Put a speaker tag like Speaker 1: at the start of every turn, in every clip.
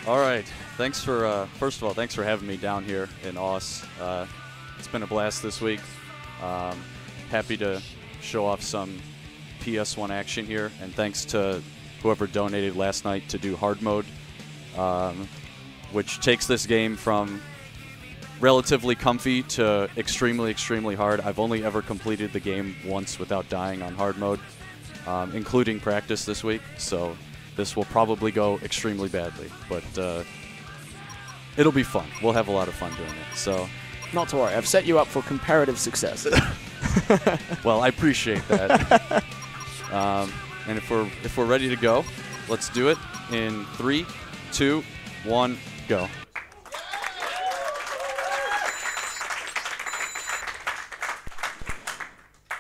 Speaker 1: All right. Thanks for, first of all, thanks for having me down here in Aus. It's been a blast this week. Happy to show off some PS1 action here, and thanks to whoever donated last night to do hard mode, which takes this game from relatively comfy to extremely, extremely hard. I've only ever completed the game once without dying on hard mode, including practice this week, so this will probably go extremely badly, but it'll be fun. We'll have a lot of fun doing it. So,
Speaker 2: not to worry, I've set you up for comparative success.
Speaker 1: Well, I appreciate that. And if we're ready to go, let's do it in 3, 2, 1, go.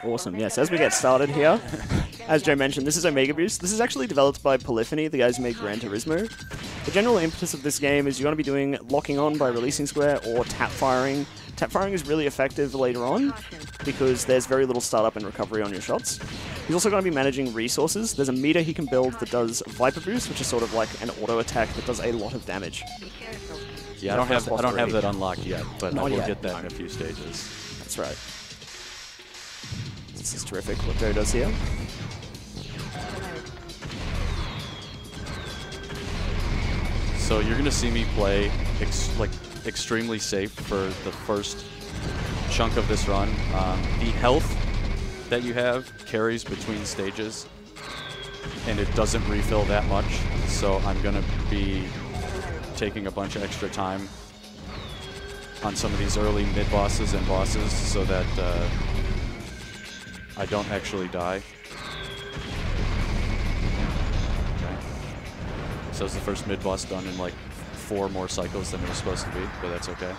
Speaker 2: Awesome. Yes, as we get started here, as Joe mentioned, this is Omega Boost. This is actually developed by Polyphony, the guys who made Gran Turismo. The general impetus of this game is you're going to be doing locking on by releasing square or tap firing. Tap firing is really effective later on because there's very little startup and recovery on your shots. He's also going to be managing resources. There's a meter he can build that does Viper Boost, which is sort of like an auto attack that does a lot of damage.
Speaker 1: Yeah, I don't have that unlocked yet, but I will get that in a few stages.
Speaker 2: That's right. This is terrific what Joe does here.
Speaker 1: So you're going to see me play extremely safe for the first chunk of this run. The health that you have carries between stages, and it doesn't refill that much. So I'm going to be taking a bunch of extra time on some of these early mid-bosses and bosses so that I don't actually die. Okay. So it's the first mid-boss done in like 4 more cycles than it was supposed to be, but that's okay.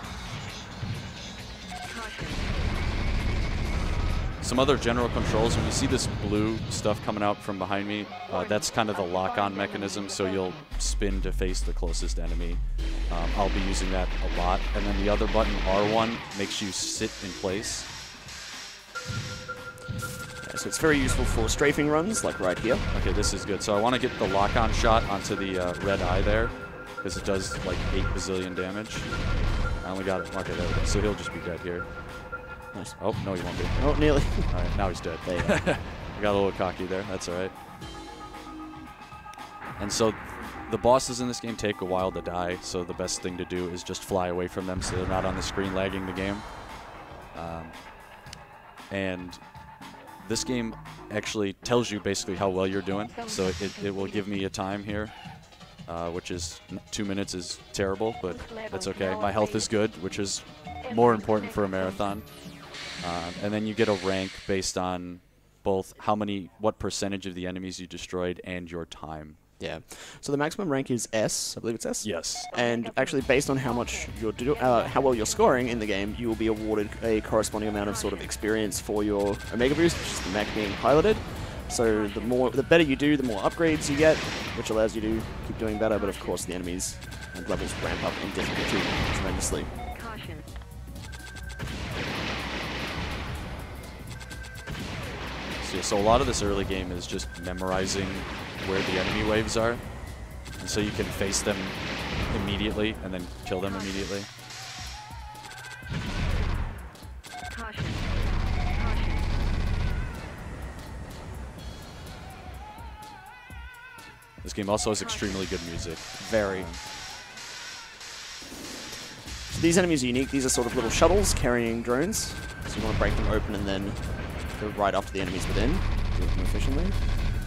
Speaker 1: Some other general controls, when you see this blue stuff coming out from behind me, that's kind of the lock-on mechanism, so you'll spin to face the closest enemy. I'll be using that a lot. And then the other button, R1, makes you sit in place.
Speaker 2: Yeah, so it's very useful for strafing runs, like right here.
Speaker 1: Okay, this is good. So I want to get the lock-on shot onto the red eye there, because it does like 8 bazillion damage. I only got it. Okay, there we go. So he'll just be dead here.
Speaker 2: Nice.
Speaker 1: Oh, no, he won't be.
Speaker 2: Oh, nearly.
Speaker 1: All right, now he's dead.
Speaker 2: There you go.
Speaker 1: I got a little cocky there. That's all right. And so the bosses in this game take a while to die, so the best thing to do is just fly away from them so they're not on the screen lagging the game. And this game actually tells you basically how well you're doing, so it will give me a time here, which is 2 minutes is terrible, but that's okay. My health is good, which is more important for a marathon. And then you get a rank based on both what percentage of the enemies you destroyed and your time.
Speaker 2: Yeah. So the maximum rank is S. I believe it's S.
Speaker 1: Yes.
Speaker 2: And actually, based on how much how well you're scoring in the game, you will be awarded a corresponding amount of sort of experience for your Omega Boost, which is the mech being piloted. So the better you do, the more upgrades you get, which allows you to keep doing better. But of course, the enemies and levels ramp up in difficulty tremendously.
Speaker 1: So a lot of this early game is just memorizing where the enemy waves are, and so you can face them immediately and then kill them immediately.
Speaker 3: Caution.
Speaker 1: This game also has extremely good music.
Speaker 2: Very. So these enemies are unique. These are sort of little shuttles carrying drones. So you want to break them open and then go right after the enemies within, do them efficiently.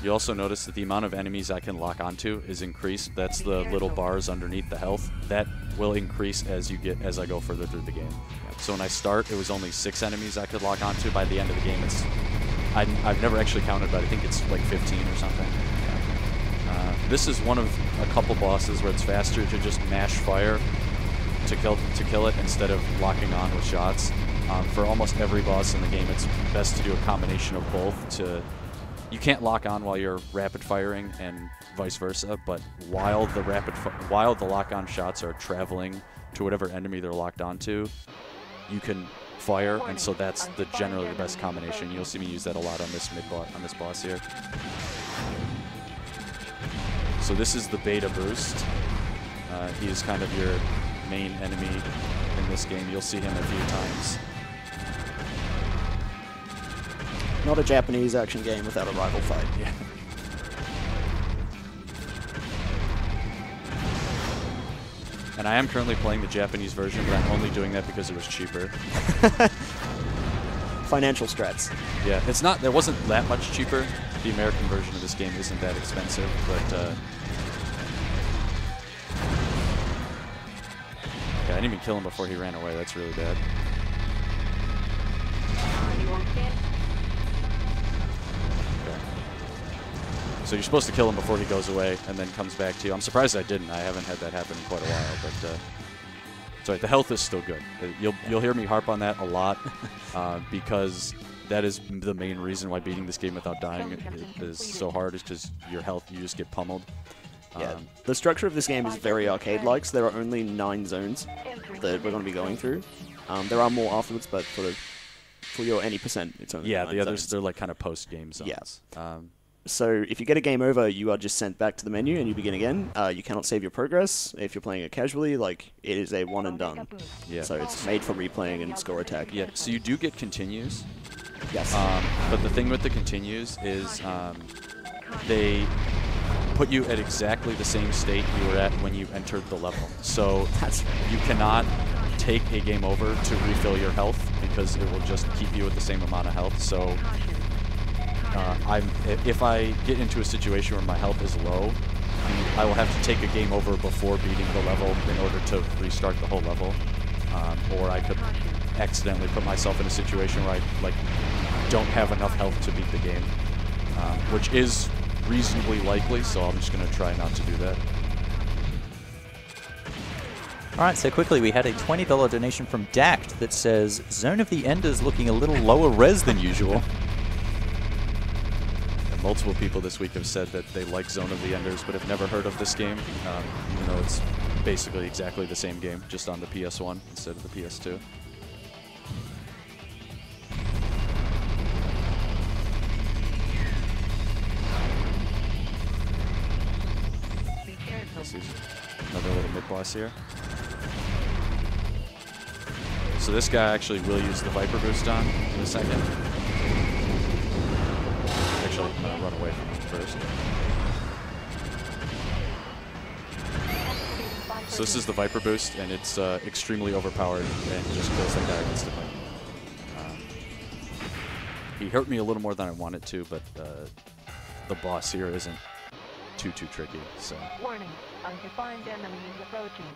Speaker 1: You also notice that the amount of enemies I can lock onto is increased. That's the little bars underneath the health. That will increase as I go further through the game. So when I start, it was only 6 enemies I could lock onto. By the end of the game, I've never actually counted, but I think it's like 15 or something. This is one of a couple bosses where it's faster to just mash fire to kill it instead of locking on with shots. For almost every boss in the game, it's best to do a combination of both. You can't lock on while you're rapid firing and vice versa, but while the lock-on shots are traveling to whatever enemy they're locked onto, you can fire, and so that's generally the best combination. You'll see me use that a lot on this boss here. So this is the beta boost. He is kind of your main enemy in this game. You'll see him a few times.
Speaker 2: Not a Japanese action game without a rival fight.
Speaker 1: Yeah. And I am currently playing the Japanese version, but I'm only doing that because it was cheaper.
Speaker 2: Financial strats.
Speaker 1: Yeah, it's not. It wasn't that much cheaper. The American version of this game isn't that expensive, but yeah, I didn't even kill him before he ran away. That's really bad. Okay. So you're supposed to kill him before he goes away and then comes back to you. I'm surprised I didn't. I haven't had that happen in quite a while, but it's all right. The health is still good. You'll hear me harp on that a lot because that is the main reason why beating this game without dying is so hard, is because your health, you just get pummeled.
Speaker 2: Yeah, the structure of this game is very arcade-like, so there are only 9 zones that we're going to be going through. There are more afterwards, but for your any percent, it's only 9
Speaker 1: the others,
Speaker 2: zones.
Speaker 1: they're like kind of post-game zones.
Speaker 2: Yeah. So if you get a game over, you are just sent back to the menu and you begin again. You cannot save your progress. If you're playing it casually, like, it is a one and done.
Speaker 1: Yeah.
Speaker 2: So it's made for replaying and score attack.
Speaker 1: Yeah, so you do get continues.
Speaker 2: Yes.
Speaker 1: But the thing with the continues is they put you at exactly the same state you were at when you entered the level. So you cannot take a game over to refill your health because it will just keep you at the same amount of health. So if I get into a situation where my health is low, I will have to take a game over before beating the level in order to restart the whole level. Or I could accidentally put myself in a situation where I don't have enough health to beat the game, which is reasonably likely, so I'm just going to try not to do that.
Speaker 4: All right, so quickly, we had a $20 donation from Dact that says, Zone of the Enders looking a little lower res than usual.
Speaker 1: And multiple people this week have said that they like Zone of the Enders, but have never heard of this game, even though it's basically exactly the same game, just on the PS1 instead of the PS2. Another little mid-boss here. So this guy actually will use the Viper Boost on in a second. Actually, I'm going to run away from him first. So this is the Viper Boost, and it's extremely overpowered and just kills that guy instantly. He hurt me a little more than I wanted to, but the boss here isn't too tricky. So.
Speaker 3: Warning, undefined enemy is approaching.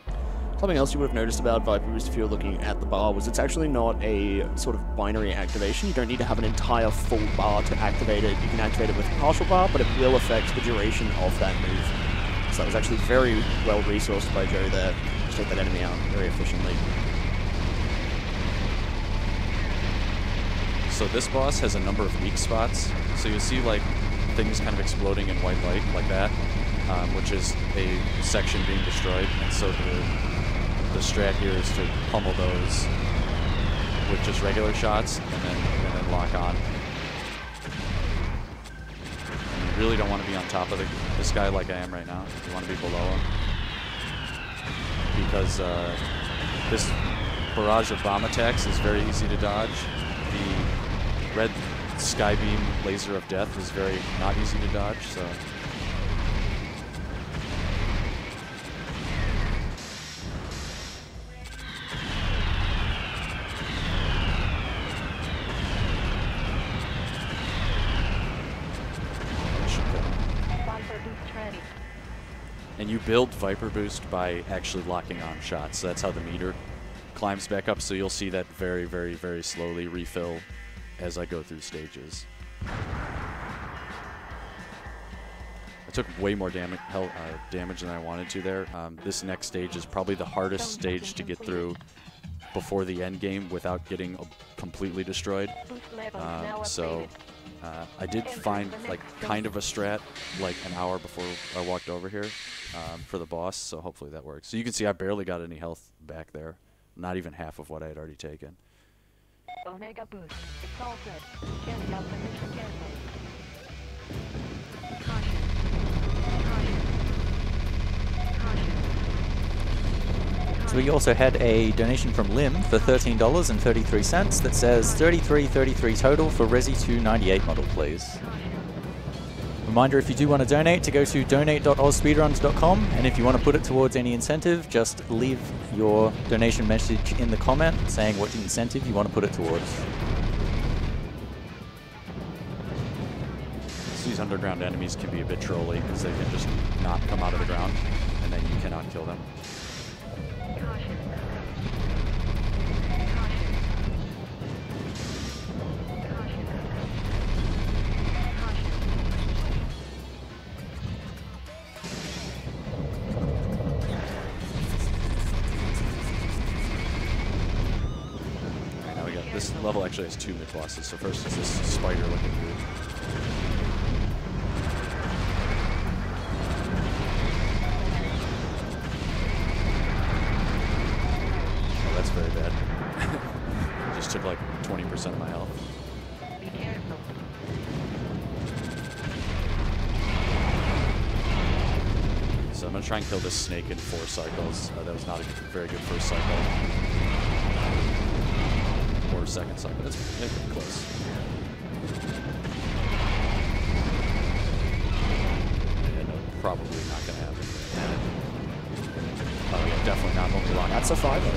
Speaker 2: Something else you would have noticed about Viper Boost if you're looking at the bar was it's actually not a sort of binary activation. You don't need to have an entire full bar to activate it. You can activate it with a partial bar, but it will affect the duration of that move. So that was actually very well resourced by Joe there to take that enemy out very efficiently.
Speaker 1: So this boss has a number of weak spots. So you see like things kind of exploding in white light like that, which is a section being destroyed. And so the strat here is to pummel those with just regular shots and then lock on. And you really don't want to be on top of this guy like I am right now. You want to be below him. Because this barrage of bomb attacks is very easy to dodge. The red Skybeam Laser of Death is very not easy to dodge, so. And you build Viper Boost by actually locking on shots, so that's how the meter climbs back up, so you'll see that very, very, very slowly refill as I go through stages. I took way more damage than I wanted to there. This next stage is probably the hardest stage to get through before the end game without getting completely destroyed. I did find like kind of a strat like an hour before I walked over here for the boss, so hopefully that works. So you can see I barely got any health back there, not even half of what I had already taken.
Speaker 3: Omega boost. It's all good. Carry out the mission carefully. Caution. Caution. Caution.
Speaker 4: So we also had a donation from Lim for $13.33 that says 33.33 total for Resi298 model, please. Reminder, if you do want to donate, to go to donate.ausspeedruns.com, and if you want to put it towards any incentive, just leave your donation message in the comment saying what incentive you want to put it towards.
Speaker 1: These underground enemies can be a bit trolly because they can just not come out of the ground, and then you cannot kill them. This level actually has 2 mid-bosses, so first is this spider-looking dude. Oh, that's very bad. Just took like 20% of my health.
Speaker 3: Be careful.
Speaker 1: So I'm going to try and kill this snake in 4 cycles. That was not a very good first cycle. Or second cycle. That's close. Yeah, no, probably not going to happen. Oh yeah, definitely not. Only long.
Speaker 2: That's a 5.
Speaker 1: Yeah.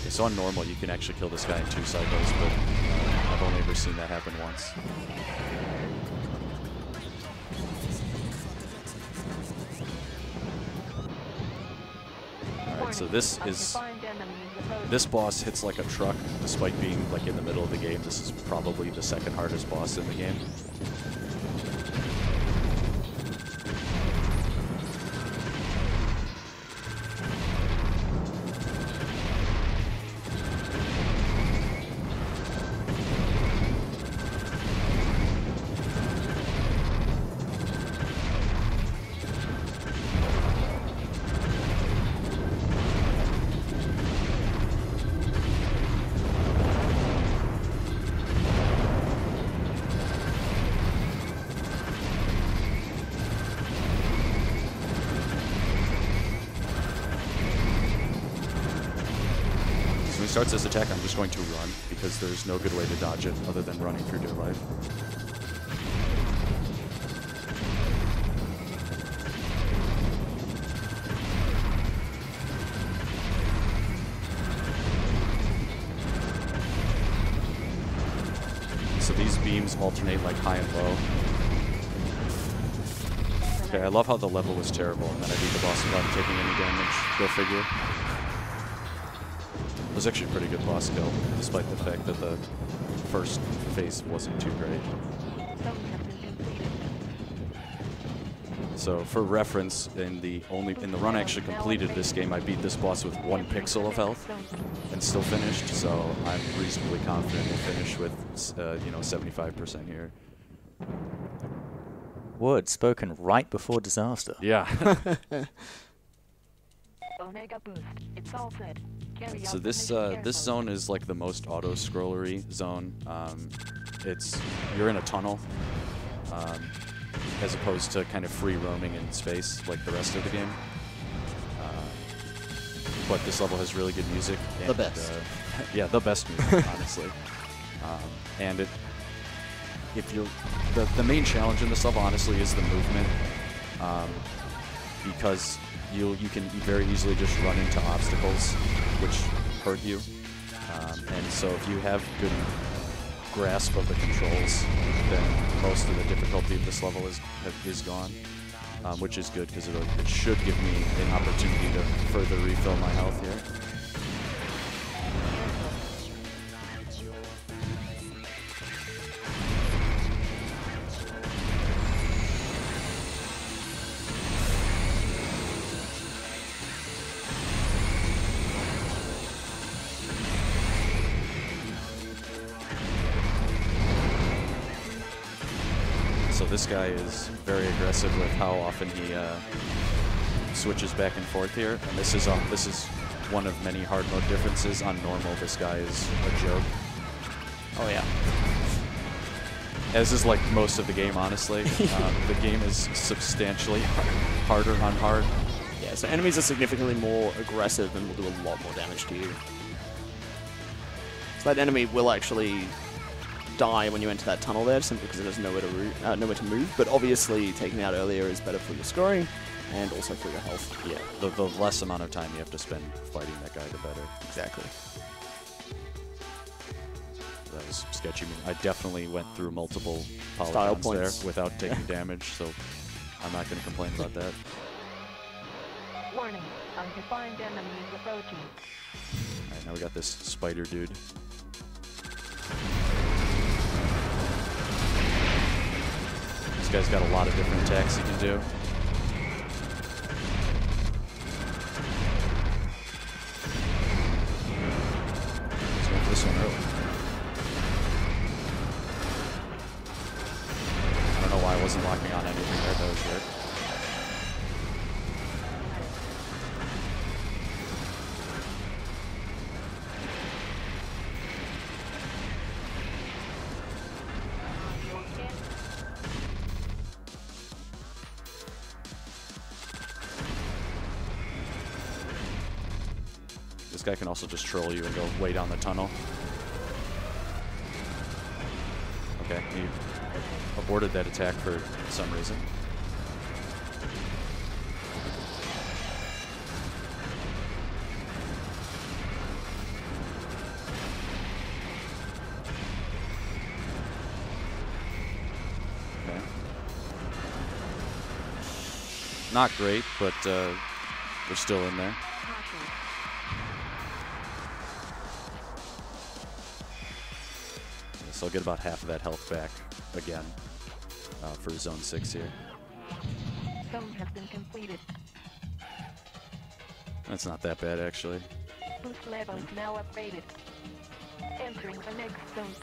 Speaker 1: Okay, so on normal, you can actually kill this guy in 2 cycles, but I've only ever seen that happen once. Alright, so this boss hits like a truck, despite being like in the middle of the game. This is probably the second hardest boss in the game. Starts his attack, I'm just going to run because there's no good way to dodge it other than running through dear life. So these beams alternate like high and low. Okay, I love how the level was terrible and then I beat the boss without taking any damage. Go figure. It was actually a pretty good boss kill, despite the fact that the first phase wasn't too great. So, for reference, in the run I actually completed this game, I beat this boss with 1 pixel of health and still finished. So I'm reasonably confident we'll finish with, 75% here.
Speaker 4: Words spoken right before disaster.
Speaker 1: Yeah.
Speaker 3: Omega boost. It's all set.
Speaker 1: So this zone is like the most auto-scrollery zone. You're in a tunnel, as opposed to kind of free roaming in space like the rest of the game. But this level has really good music. And,
Speaker 2: the best.
Speaker 1: Yeah, the best music, honestly. And the main challenge in this level, honestly, is the movement, because you can very easily just run into obstacles which hurt you. And so if you have good grasp of the controls, then most of the difficulty of this level is gone, which is good because it should give me an opportunity to further refill my health here. So this guy is very aggressive with how often he switches back and forth here, and this is one of many hard mode differences. On normal, this guy is a joke.
Speaker 2: Oh yeah.
Speaker 1: As is like most of the game, honestly. The game is substantially harder on hard.
Speaker 2: Yeah. Yeah, so enemies are significantly more aggressive and will do a lot more damage to you. So that enemy will actually die when you enter that tunnel there, simply because it has nowhere to move. But obviously, taking it out earlier is better for your scoring and also for your health.
Speaker 1: Yeah, the less amount of time you have to spend fighting that guy, the better.
Speaker 2: Exactly.
Speaker 1: That was sketchy. I definitely went through multiple
Speaker 2: Style
Speaker 1: polygons
Speaker 2: points
Speaker 1: there without taking damage, so I'm not going to complain about that.
Speaker 3: Warning, undefined enemies approaching.
Speaker 1: Alright, now we got this spider dude. This guy's got a lot of different attacks he can do. Let's go for this one early. I don't know why I wasn't locking on anything there, that was weird. This guy can also just troll you and go way down the tunnel. Okay, he aborted that attack for some reason. Okay. Not great, but we're still in there. So I'll get about half of that health back again for Zone 6 here.
Speaker 3: Zone has been completed.
Speaker 1: That's not that bad, actually.
Speaker 3: Boost level is now upgraded. Entering the next zone.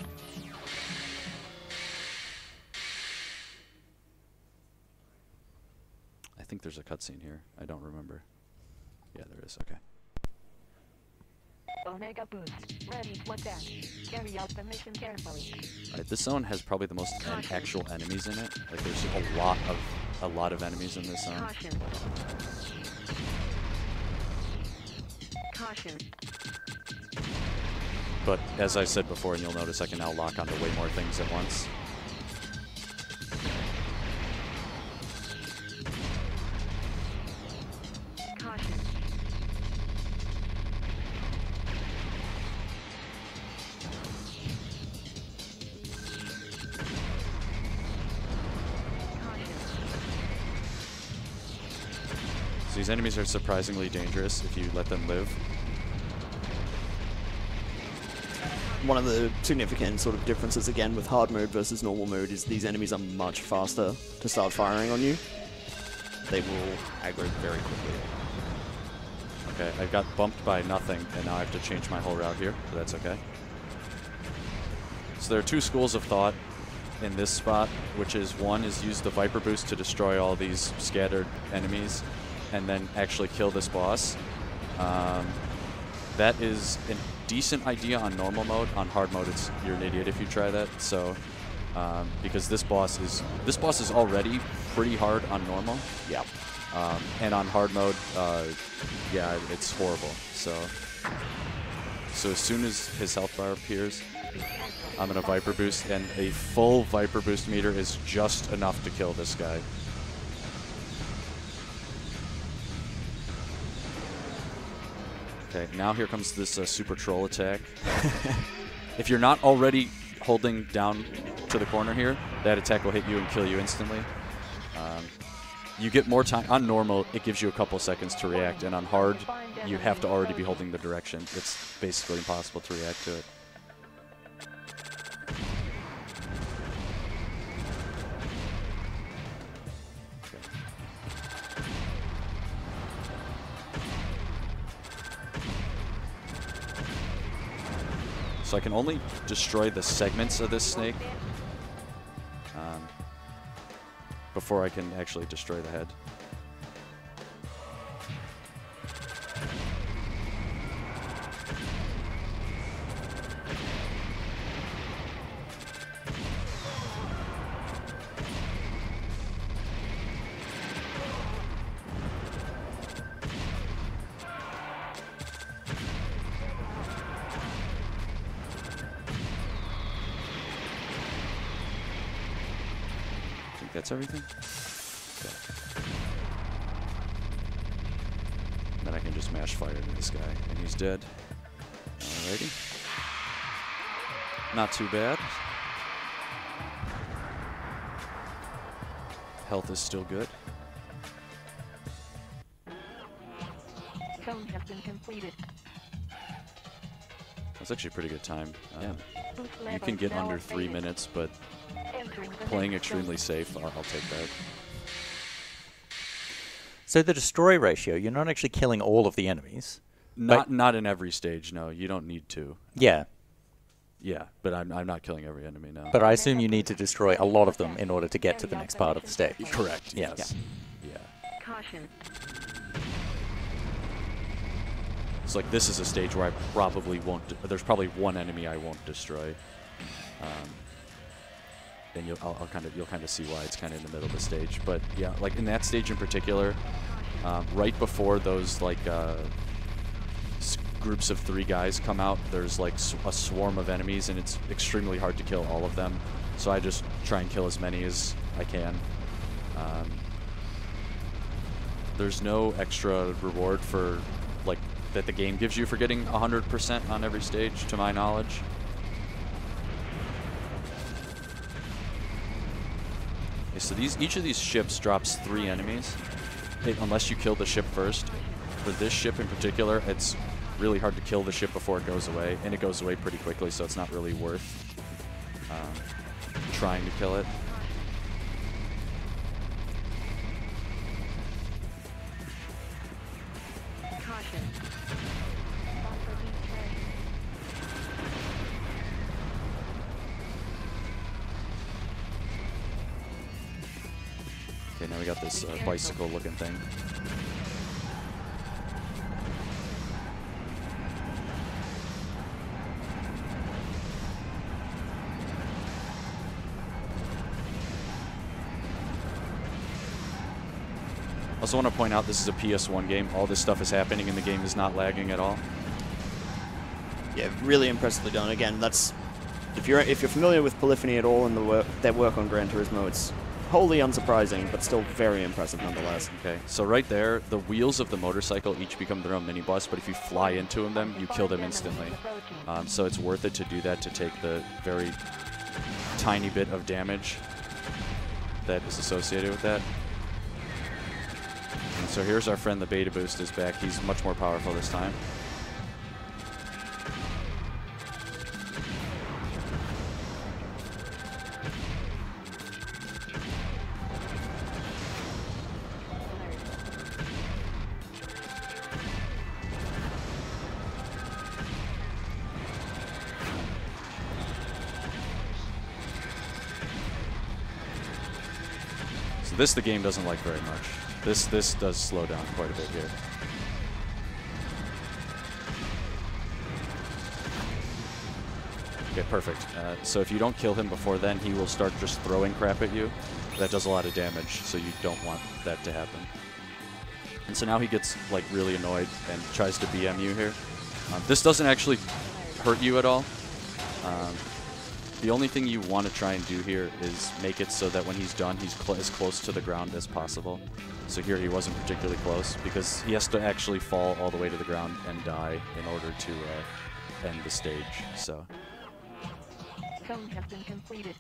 Speaker 1: I think there's a cutscene here. I don't remember. Yeah, there is. Okay.
Speaker 3: Omega boost. Ready to attack. Carry out the mission carefully.
Speaker 1: Alright, this zone has probably the most actual enemies in it. Like there's a lot of enemies in this zone.
Speaker 3: Caution. Caution.
Speaker 1: But as I said before, and you'll notice I can now lock onto way more things at once.
Speaker 3: Caution.
Speaker 1: So these enemies are surprisingly dangerous if you let them live.
Speaker 2: One of the significant sort of differences again with hard mode versus normal mode is these enemies are much faster to start firing on you. They will aggro very quickly.
Speaker 1: Okay, I got bumped by nothing, and now I have to change my whole route here, but that's okay. So there are two schools of thought in this spot, which is one is use the Viper Boost to destroy all these scattered enemies, and then actually kill this boss. That is a decent idea on normal mode. On hard mode, you're an idiot if you try that. So, because this boss is already pretty hard on normal.
Speaker 2: Yeah.
Speaker 1: And on hard mode, yeah, it's horrible. So as soon as his health bar appears, I'm gonna Viper Boost, and a full Viper Boost meter is just enough to kill this guy. Okay, now here comes this super troll attack. If you're not already holding down to the corner here, that attack will hit you and kill you instantly. You get more time. On normal, it gives you a couple seconds to react, and on hard, you have to already be holding the direction. It's basically impossible to react to it. So I can only destroy the segments of this snake before I can actually destroy the head. That's everything? Okay. Then I can just mash fire into this guy, and he's dead. Alrighty. Not too bad. Health is still good.
Speaker 3: Zone has been completed.
Speaker 1: That's actually a pretty good time.
Speaker 3: Boost
Speaker 1: You
Speaker 3: level
Speaker 1: can get
Speaker 3: now
Speaker 1: under 3
Speaker 3: updated.
Speaker 1: minutes, but
Speaker 3: Entering the
Speaker 1: playing
Speaker 3: next
Speaker 1: extremely
Speaker 3: zone.
Speaker 1: safe, I'll take that.
Speaker 4: So the destroy ratio, you're not actually killing all of the enemies.
Speaker 1: Not in every stage, no. You don't need to.
Speaker 4: Yeah,
Speaker 1: Yeah, but I'm not killing every enemy now.
Speaker 4: but I assume you need to destroy a lot of them in order to get to the next part of the stage.
Speaker 1: Correct,
Speaker 4: Yeah.
Speaker 1: yes. Yeah.
Speaker 3: Caution.
Speaker 1: It's like this is a stage where I probably won't. There's probably one enemy I won't destroy, and you'll kind of see why it's kind of in the middle of the stage. But yeah, like in that stage in particular, right before those like groups of 3 guys come out, there's like a swarm of enemies, and it's extremely hard to kill all of them. So I just try and kill as many as I can. There's no extra reward for like that the game gives you for getting 100% on every stage, to my knowledge. Okay, so each of these ships drops 3 enemies, unless you kill the ship first. For this ship in particular, it's really hard to kill the ship before it goes away, and it goes away pretty quickly, so it's not really worth trying to kill it.
Speaker 3: Caution.
Speaker 1: Okay, now we got this bicycle-looking thing. Also want to point out this is a PS1 game. All this stuff is happening and the game is not lagging at all.
Speaker 2: Yeah, really impressively done. Again, that's if you're familiar with Polyphony at all and their work on Gran Turismo, it's wholly unsurprising, but still very impressive nonetheless.
Speaker 1: Okay, so right there, the wheels of the motorcycle each become their own mini-boss, but if you fly into them, you kill them instantly. So it's worth it to do that to take the very tiny bit of damage that is associated with that. And so here's our friend, the Beta Boost is back. He's much more powerful this time. So this the game doesn't like very much. This does slow down quite a bit here. Okay, perfect. So if you don't kill him before then, he will start just throwing crap at you. That does a lot of damage, so you don't want that to happen. And so now he gets like really annoyed and tries to BM you here. This doesn't actually hurt you at all. The only thing you want to try and do here is make it so that when he's done, he's as close to the ground as possible. So here he wasn't particularly close because he has to actually fall all the way to the ground and die in order to end the stage. So
Speaker 3: Zone has been completed.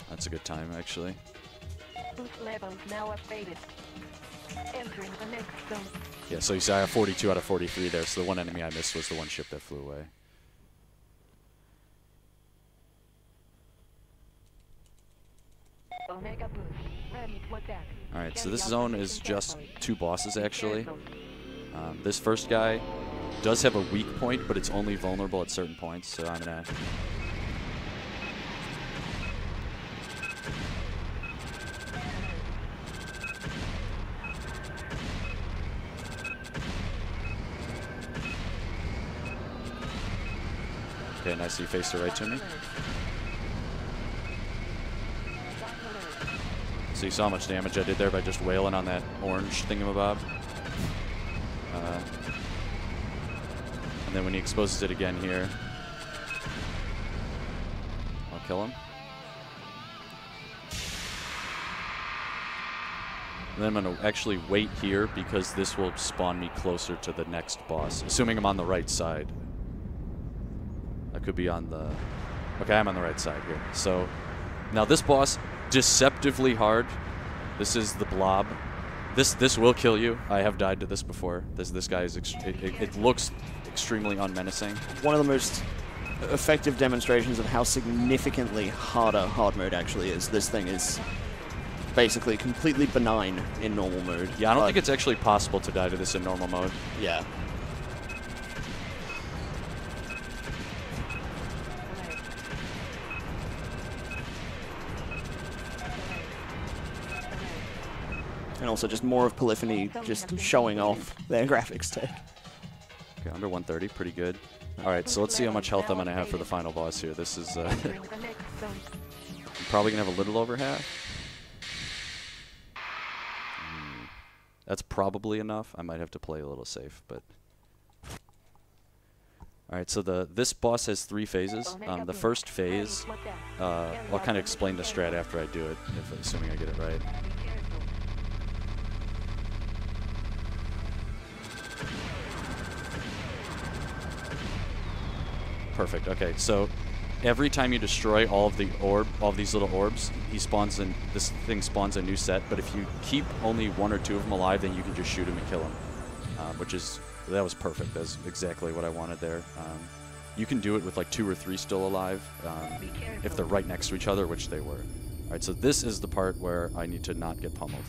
Speaker 1: that's a good time, actually.
Speaker 3: Boost levels now updated. Entering the next zone.
Speaker 1: Yeah, so you see I have 42 out of 43 there, so the one enemy I missed was the one ship that flew away.
Speaker 3: Omega boost. Ready to attack.
Speaker 1: Alright, so
Speaker 3: Carry
Speaker 1: this
Speaker 3: out
Speaker 1: zone
Speaker 3: the
Speaker 1: is
Speaker 3: mission
Speaker 1: just
Speaker 3: carefully.
Speaker 1: 2 bosses,
Speaker 3: Be
Speaker 1: actually.
Speaker 3: careful.
Speaker 1: This first guy does have a weak point, but it's only vulnerable at certain points, so I'm gonna... Okay, nice, you faced it right to me. So you saw how much damage I did there by just wailing on that orange thingamabob. And then when he exposes it again here, I'll kill him. And then I'm going to actually wait here because this will spawn me closer to the next boss, assuming I'm on the right side. I could be on the... Okay, I'm on the right side here. So now this boss, deceptively hard. This is the blob. This will kill you. I have died to this before. This guy is... It looks extremely unmenacing.
Speaker 2: One of the most effective demonstrations of how significantly harder hard mode actually is. This thing is basically completely benign in normal mode.
Speaker 1: Yeah, I don't think it's actually possible to die to this in normal mode.
Speaker 2: Yeah. And also just more of Polyphony just showing off their graphics tech.
Speaker 1: Okay, under 130, pretty good. All right, so let's see how much health I'm going to have for the final boss here. This is... I'm probably going to have a little over half. That's probably enough. I might have to play a little safe, but... Alright, so this boss has 3 phases. The first phase, I'll kind of explain the strat after I do it, assuming I get it right. Perfect, okay, so every time you destroy all of these little orbs, this thing spawns a new set, but if you keep only 1 or 2 of them alive, then you can just shoot them and kill them, that was perfect. That's exactly what I wanted there. You can do it with like 2 or 3 still alive, if they're right next to each other, which they were. Alright, so this is the part where I need to not get pummeled.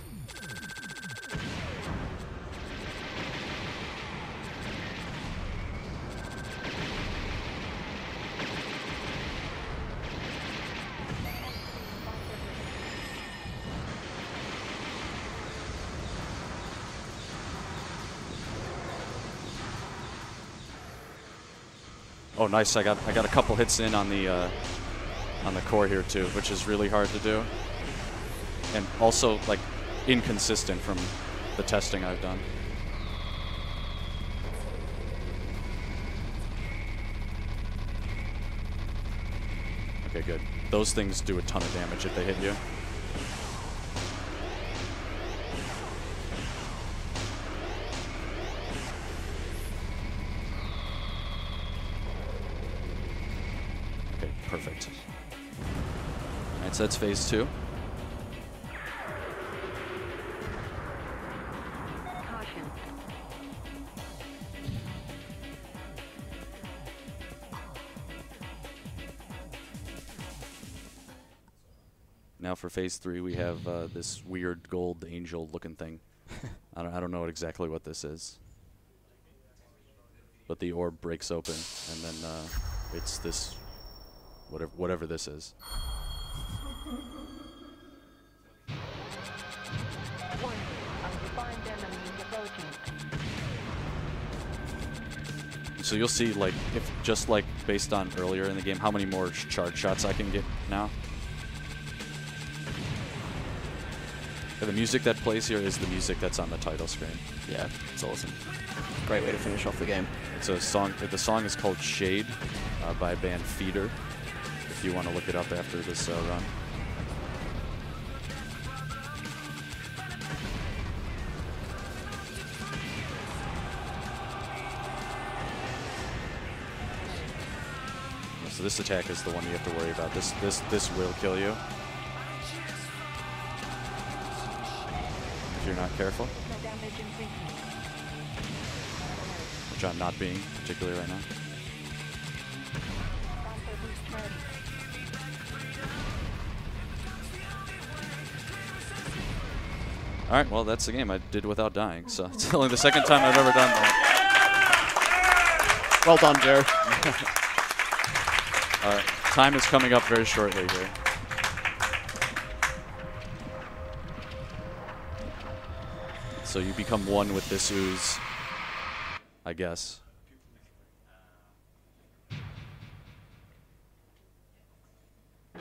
Speaker 1: Oh, nice! I got a couple hits in on the core here too, which is really hard to do, and also like inconsistent from the testing I've done. Okay, good. Those things do a ton of damage if they hit you. Perfect. Alright, so that's phase 2.
Speaker 3: Caution.
Speaker 1: Now for phase 3, we have this weird gold angel looking thing. I don't know exactly what this is. But the orb breaks open, and then it's this... Whatever this is.
Speaker 3: Warning. Undefined enemy approaching.
Speaker 1: So you'll see, like, if just like based on earlier in the game, how many more charge shots I can get now. The music that plays here is the music that's on the title screen.
Speaker 2: Yeah, it's awesome. Great way to finish off the game.
Speaker 1: It's a song. The song is called Shade by band Feeder. If you want to look it up after this run. So this attack is the one you have to worry about. This will kill you if you're not careful. Which I'm not being particularly right now. Alright, well, that's the game. I did without dying, so it's only the second time I've ever done that.
Speaker 2: Well done, Joe.
Speaker 1: Time is coming up very shortly here. So you become one with this ooze, I guess.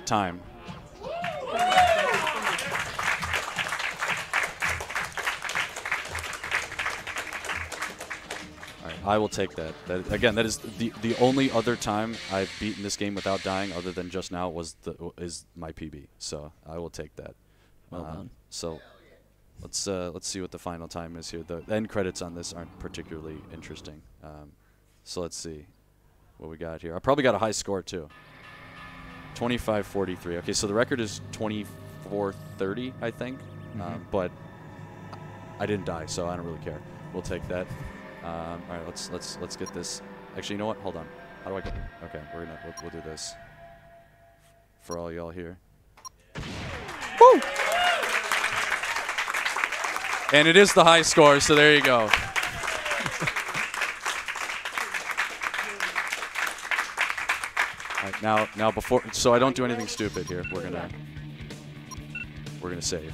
Speaker 1: Time. I will take that. Again, that is the only other time I've beaten this game without dying, other than just now, is my PB. So I will take that.
Speaker 2: Well done.
Speaker 1: So Let's see what the final time is here. The end credits on this aren't particularly interesting. So let's see what we got here. I probably got a high score too. 25:43. Okay, so the record is 24:30, I think. But I didn't die, so I don't really care. We'll take that. All right, let's get this. Actually, you know what? Hold on. How do I get? Okay, we'll do this for all y'all here.
Speaker 2: Woo!
Speaker 1: And it is the high score, so there you go. All right, now before, so I don't do anything stupid here. We're gonna save.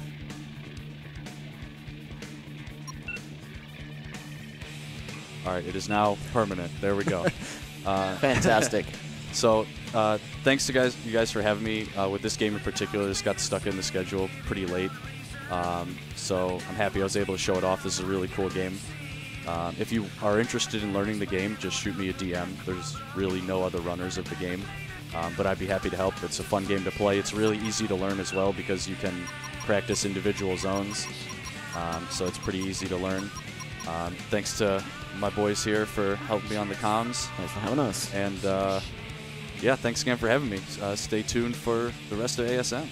Speaker 1: All right, it is now permanent. There we go.
Speaker 2: Fantastic.
Speaker 1: So thanks to you guys for having me with this game in particular. This got stuck in the schedule pretty late. So I'm happy I was able to show it off. This is a really cool game. If you are interested in learning the game, just shoot me a DM. There's really no other runners of the game, but I'd be happy to help. It's a fun game to play. It's really easy to learn as well because you can practice individual zones, so it's pretty easy to learn. Thanks to my boys here for helping me on the comms.
Speaker 2: Thanks for having us.
Speaker 1: And yeah, thanks again for having me. Stay tuned for the rest of ASM.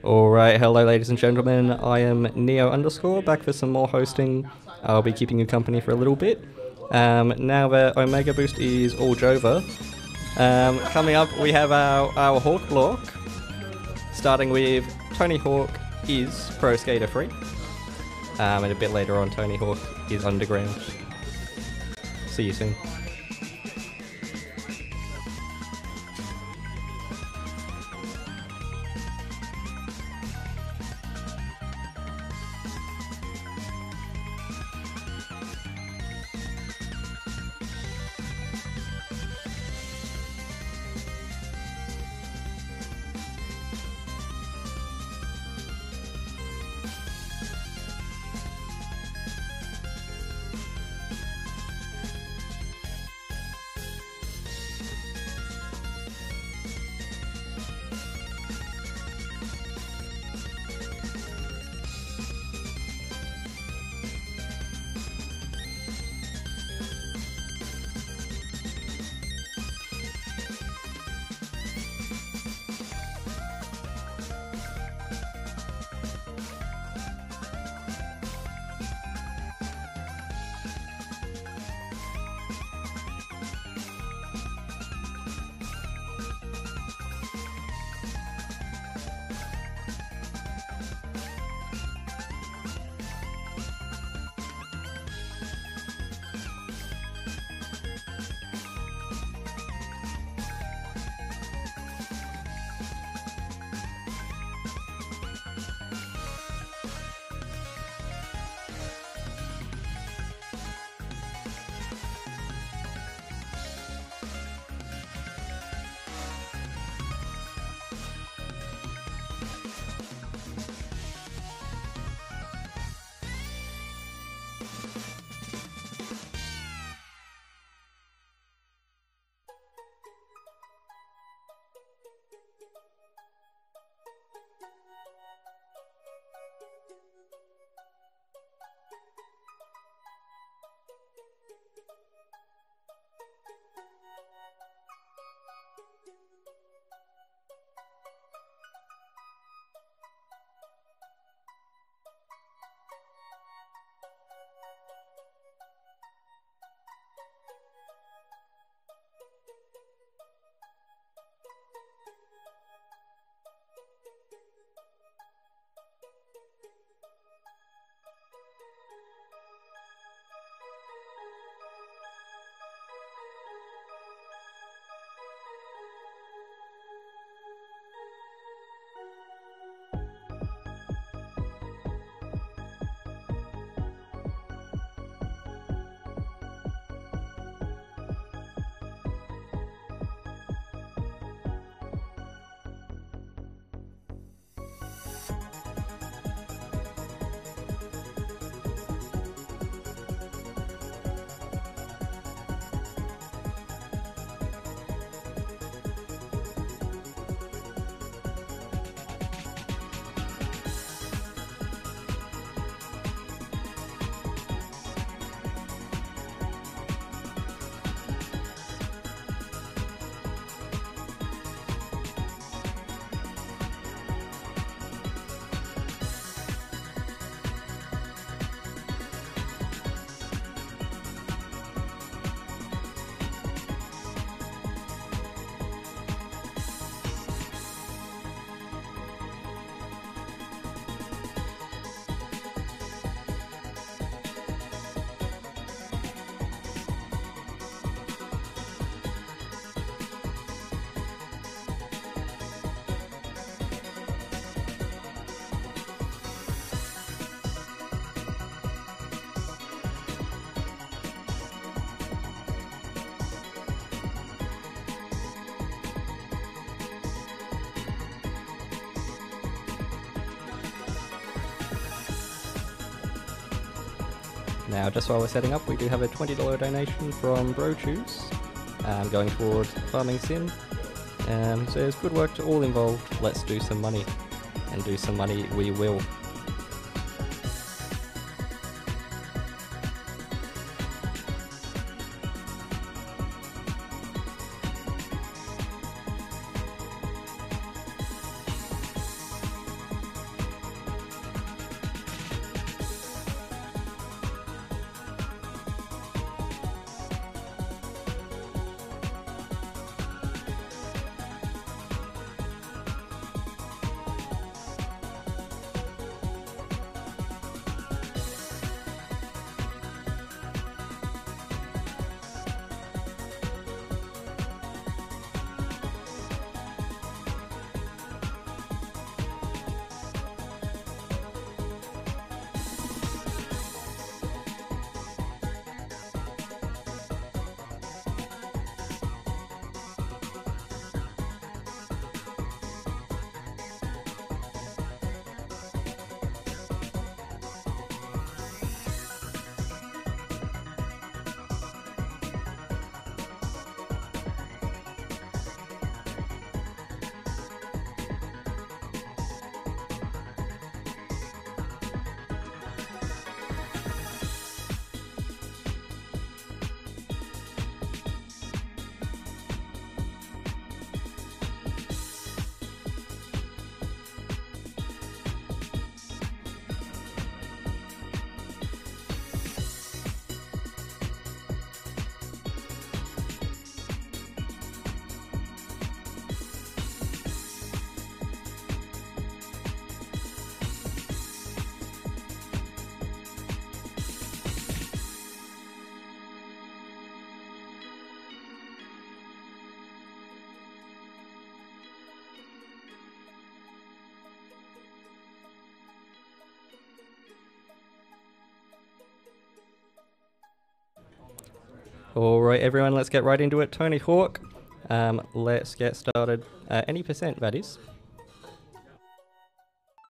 Speaker 5: Alright, hello ladies and gentlemen, I am Neo _ back for some more hosting. I'll be keeping you company for a little bit. Now that Omega Boost is all over, coming up we have our Hawk block, starting with Tony Hawk is Pro Skater 3, and a bit later on Tony Hawk is Underground. See you soon. Now, just while we're setting up, we do have a $20 donation from BroChoose, going towards Farming Sim. So it's good work to all involved. Let's do some money, and do some money we will. Alright everyone, let's get right into it. Tony Hawk, let's get started. Any percent, that is.